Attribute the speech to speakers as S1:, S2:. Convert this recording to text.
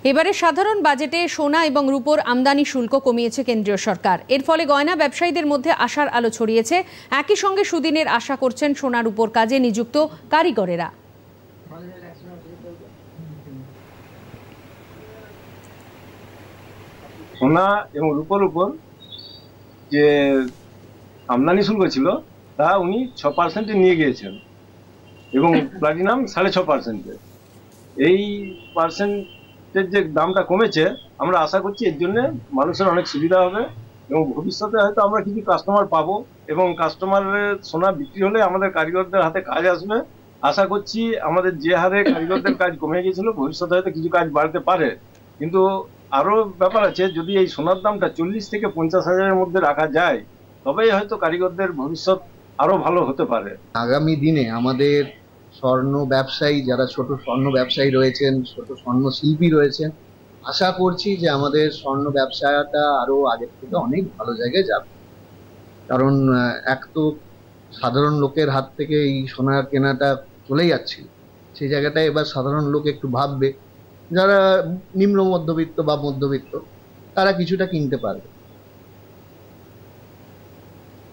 S1: এবারে সাধারণ বাজেটে সোনা এবং রূপোর আমদানি শুল্ক কমিয়েছে কেন্দ্রীয় সরকার। এর ফলে গয়না ব্যবসায়ীদের মধ্যে আশার আলো ছড়িয়েছে। একই সঙ্গে সুদিনের আশা করছেন সোনা রূপোর কাজে নিযুক্ত কারিগরেরা।
S2: সোনা এবং রূপোর উপর যে আমদানি শুল্ক ছিল তা উনি 6% নিয়ে গিয়েছেন এবং প্লাটিনাম 6.5%। এই পার্সেন্টের যে দামটা কমেছে, আমরা আশা করছি এর জন্য মানুষের অনেক সুবিধা হবে এবং ভবিষ্যতে হয়তো আমরা কিছু কাস্টমার পাবো এবং কাস্টমারের সোনা বিক্রি হলে আমাদের কারিগরদের হাতে কাজ আসবে। আশা করছি আমাদের যে হারে কারিগরদের কাজ কমে গিয়েছিল, ভবিষ্যতে হয়তো কিছু কাজ বাড়তে পারে। কিন্তু আরো ব্যাপার আছে, যদি এই সোনার দামটা 40 থেকে 50 হাজারের মধ্যে রাখা যায়, তবেই হয়তো কারিগরদের ভবিষ্যৎ আরো ভালো হতে পারে।
S3: আগামী দিনে আমাদের স্বর্ণ ব্যবসায়ী, যারা ছোট স্বর্ণ ব্যবসায়ী রয়েছেন, ছোট স্বর্ণ শিল্পী রয়েছেন, আশা করছি যে আমাদের স্বর্ণ ব্যবসাটা আরো আগের থেকে অনেক ভালো জায়গায় যাবে। কারণ এক তো সাধারণ লোকের হাত থেকে এই সোনা কেনাটা চলে যাচ্ছিল, সেই জায়গাটায় এবার সাধারণ লোক একটু ভাববে, যারা নিম্ন মধ্যবিত্ত বা মধ্যবিত্ত তারা কিছুটা কিনতে পারবে।